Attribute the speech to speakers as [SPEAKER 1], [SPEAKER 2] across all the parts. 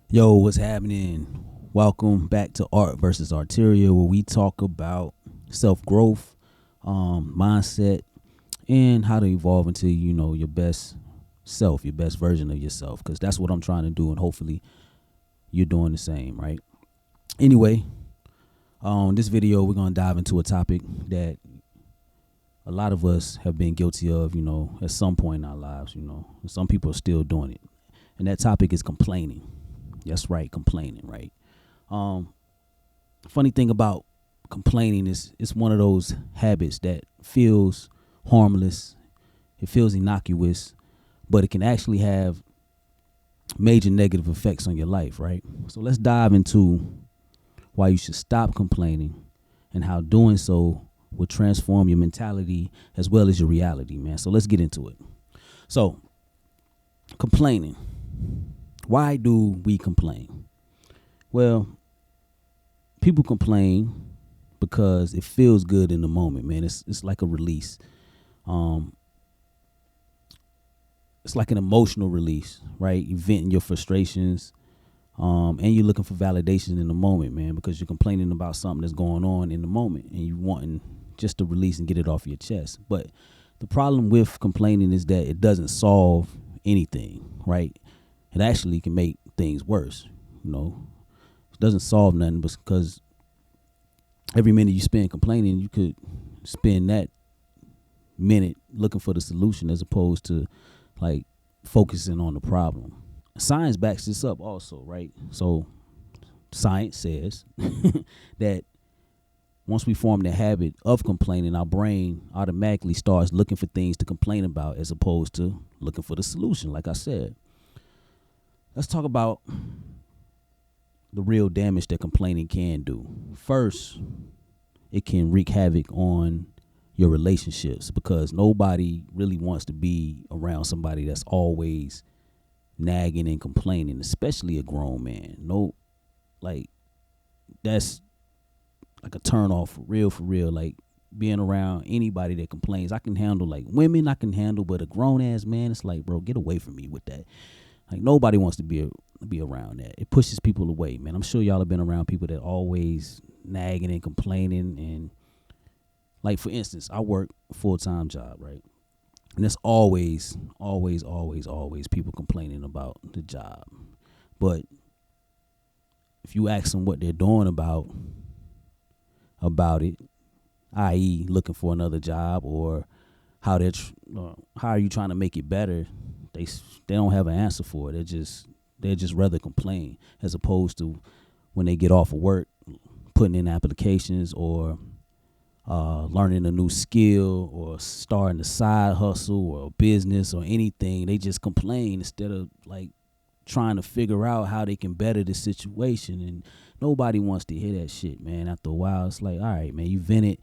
[SPEAKER 1] Yo, what's happening? Welcome back to Art versus Arteria, where we talk about self growth, mindset, and how to evolve into your best self, your best version of yourself. Because that's what I'm trying to do, and hopefully you're doing the same, right? Anyway, on this video, we're gonna dive into a topic that a lot of us have been guilty of, at some point in our lives. And some people are still doing it, and that topic is complaining. That's right, complaining, right? Um, Funny thing about complaining is it's one of those habits that feels harmless, it feels innocuous, but it can actually have major negative effects on your life, right? So let's dive into why you should stop complaining and how doing so will transform your mentality as well as your reality, man. So let's get into it. So, complaining. Why do we complain? Well, people complain because it feels good in the moment, man. It's like a release. Um, it's like an emotional release, right? You venting your frustrations, and you're looking for validation in the moment, man, because you're complaining about something that's going on in the moment, and you wanting just to release and get it off your chest. But the problem with complaining is that it doesn't solve anything, right? It actually can make things worse. It doesn't solve nothing because every minute you spend complaining, you could spend that minute looking for the solution as opposed to like focusing on the problem. Science backs this up also, right? So science says that once we form the habit of complaining, our brain automatically starts looking for things to complain about as opposed to looking for the solution, like I said. Let's talk about the real damage that complaining can do. First, it can wreak havoc on your relationships because nobody really wants to be around somebody that's always nagging and complaining, especially a grown man. No, like that's like a turn off for real. Like being around anybody that complains. I can handle like women, I can handle, but a grown ass man, it's like, bro, get away from me with that. Like nobody wants to be around that. It pushes people away, man. I'm sure y'all have been around people that always nagging and complaining. And like for instance, I work a full-time job, right? And there's always people complaining about the job. But if you ask them what they're doing about it, i.e., looking for another job, or how how are you trying to make it better, they don't have an answer for it. They just rather complain as opposed to when they get off of work, putting in applications or learning a new skill or starting a side hustle or a business or anything. They just complain instead of like trying to figure out how they can better the situation. And nobody wants to hear that shit, man. After a while, it's like, all right, man, you vented.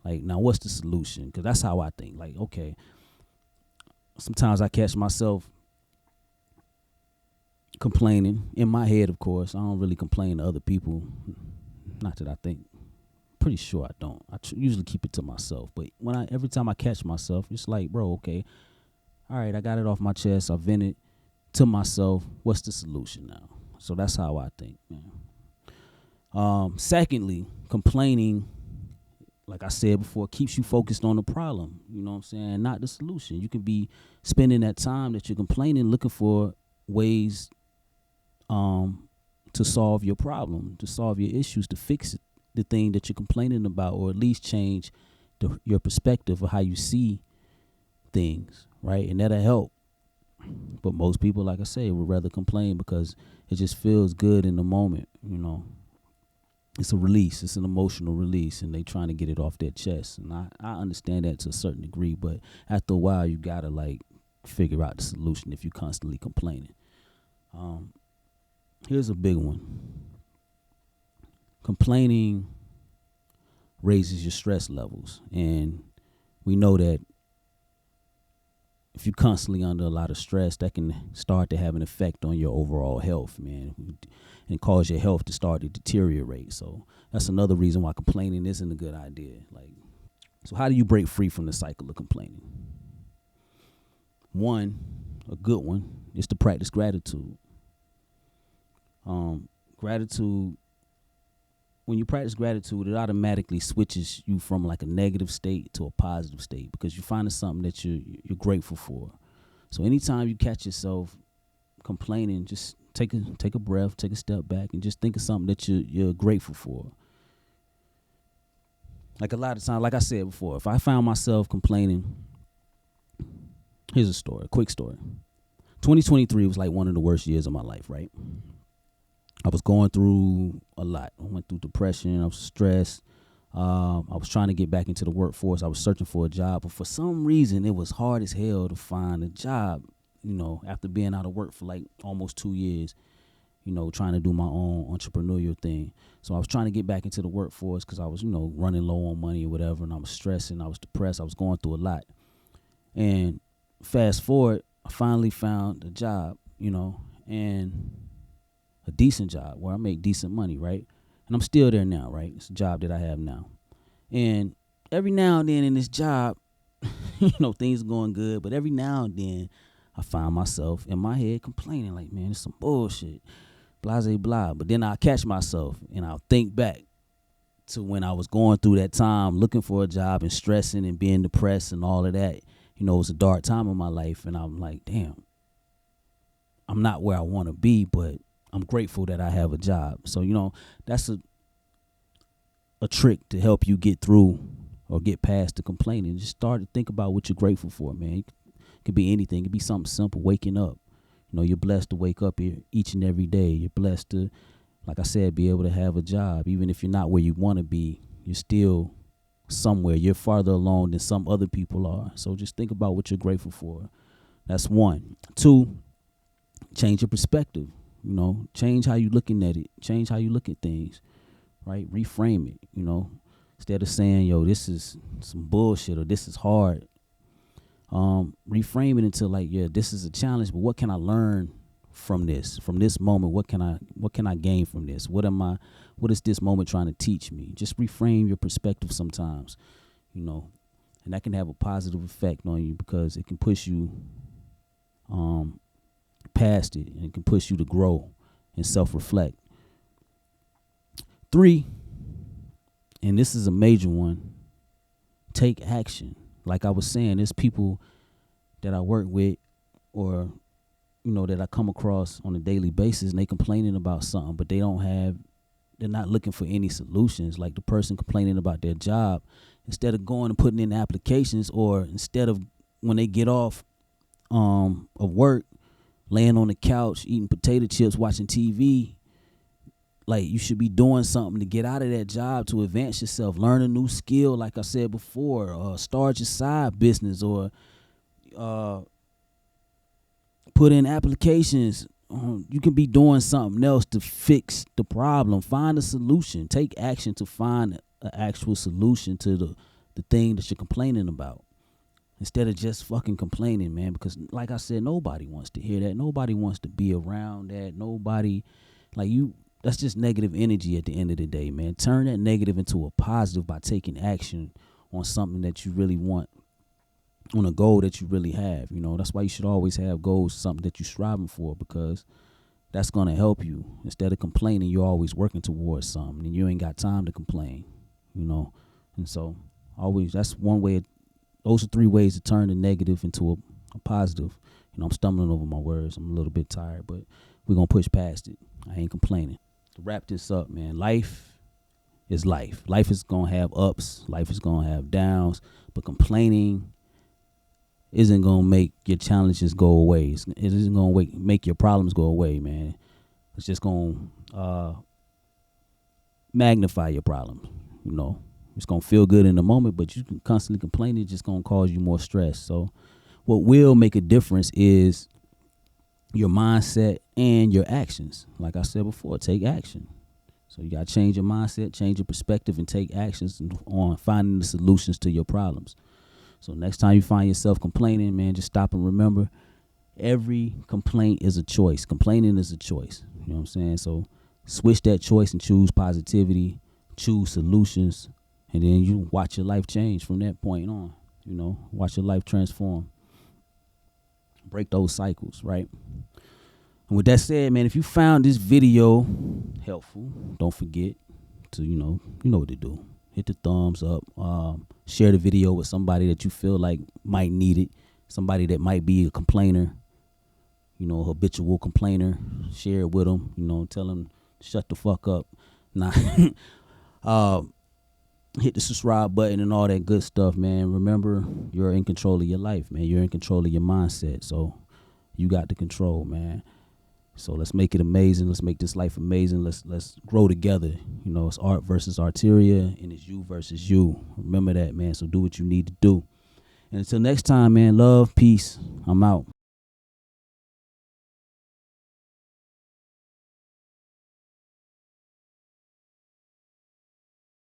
[SPEAKER 1] Like, now what's the solution? Because that's how I think. Like, okay, sometimes I catch myself complaining in my head, of course. I don't really complain to other people. Not that I think. Pretty sure I don't. I usually keep it to myself. But every time I catch myself, it's like, bro, okay, all right, I got it off my chest. I vented to myself. What's the solution now? So that's how I think, man. Secondly, complaining, like I said before, keeps you focused on the problem. You know what I'm saying? Not the solution. You can be spending that time that you're complaining, looking for ways to solve your problem, to solve your issues, to fix the thing that you're complaining about, or at least change your perspective of how you see things, right? And that'll help. But most people, like I say, would rather complain because it just feels good in the moment. It's a release. It's an emotional release, and they trying to get it off their chest. And I understand that to a certain degree, but after a while, you got to, like, figure out the solution if you're constantly complaining. Here's a big one. Complaining raises your stress levels, and we know that if you're constantly under a lot of stress, that can start to have an effect on your overall health, man, and cause your health to start to deteriorate. So that's another reason why complaining isn't a good idea. Like, so how do you break free from the cycle of complaining? One, a good one, is to practice gratitude. Gratitude, when you practice gratitude, it automatically switches you from like a negative state to a positive state because you're finding something that you're grateful for. So anytime you catch yourself complaining, just take a breath, take a step back, and just think of something that you're grateful for. Like a lot of times, like I said before, if I found myself complaining, here's a story, a quick story. 2023 was like one of the worst years of my life, right? I was going through a lot. I went through depression. I was stressed. I was trying to get back into the workforce. I was searching for a job, but for some reason, it was hard as hell to find a job. After being out of work for like almost 2 years, trying to do my own entrepreneurial thing. So I was trying to get back into the workforce because I was, running low on money or whatever, and I was stressing. I was depressed. I was going through a lot. And fast forward, I finally found a job, and a decent job where I make decent money, right? And I'm still there now, right? It's a job that I have now. And every now and then in this job, things are going good, but every now and then I find myself in my head complaining like, man, it's some bullshit, blah, blah, blah. But then I'll catch myself and I'll think back to when I was going through that time looking for a job and stressing and being depressed and all of that. It was a dark time in my life, and I'm like, damn, I'm not where I want to be, but I'm grateful that I have a job. So, that's a trick to help you get through or get past the complaining. Just start to think about what you're grateful for, man. It could be anything. It could be something simple, waking up. You're blessed to wake up here each and every day. You're blessed to, like I said, be able to have a job. Even if you're not where you want to be, you're still somewhere. You're farther along than some other people are. So just think about what you're grateful for. That's one. Two, change your perspective. Change how you're looking at it. Change how you look at things, right? Reframe it, Instead of saying, yo, this is some bullshit or this is hard, reframe it into like, yeah, this is a challenge, but what can I learn from this moment? What can I gain from this? What is this moment trying to teach me? Just reframe your perspective sometimes, and that can have a positive effect on you because it can push you past it, and it can push you to grow and self-reflect. 3, and this is a major one, take action. Like I was saying, there's people that I work with or that I come across on a daily basis, and they complaining about something, but they're not looking for any solutions. Like the person complaining about their job, instead of going and putting in applications, or instead of when they get off of work, laying on the couch, eating potato chips, watching TV, like you should be doing something to get out of that job, to advance yourself, learn a new skill, like I said before, start your side business, or put in applications. You can be doing something else to fix the problem. Find a solution. Take action to find an actual solution to the thing that you're complaining about, instead of just fucking complaining, man. Because like I said, nobody wants to hear that. Nobody wants to be around that. Nobody, that's just negative energy at the end of the day, man. Turn that negative into a positive by taking action on something that you really want, on a goal that you really have. That's why you should always have goals, something that you're striving for, because that's going to help you. Instead of complaining, you're always working towards something, and you ain't got time to complain, And so always, that's one way. Those are 3 ways to turn the negative into a positive. I'm stumbling over my words. I'm a little bit tired, but we're going to push past it. I ain't complaining. To wrap this up, man, life is life. Life is going to have ups. Life is going to have downs. But complaining isn't going to make your challenges go away. It isn't going to make your problems go away, man. It's just going to magnify your problems, It's going to feel good in the moment, but you can constantly complain. It's just going to cause you more stress. So what will make a difference is your mindset and your actions. Like I said before, take action. So you got to change your mindset, change your perspective, and take actions on finding the solutions to your problems. So next time you find yourself complaining, man, just stop and remember, every complaint is a choice. Complaining is a choice. You know what I'm saying? So switch that choice and choose positivity, choose solutions, and then you watch your life change from that point on. Watch your life transform. Break those cycles, right? And with that said, man, if you found this video helpful, don't forget to, you know what to do. Hit the thumbs up. Share the video with somebody that you feel like might need it. Somebody that might be a complainer, a habitual complainer. Share it with them. Tell them shut the fuck up. Nah. Hit the subscribe button and all that good stuff, man. Remember, you're in control of your life, man. You're in control of your mindset. So you got the control, man. So let's make it amazing. Let's make this life amazing. Let's grow together. It's art versus arteria, and it's you versus you. Remember that, man. So do what you need to do. And until next time, man, love, peace. I'm out.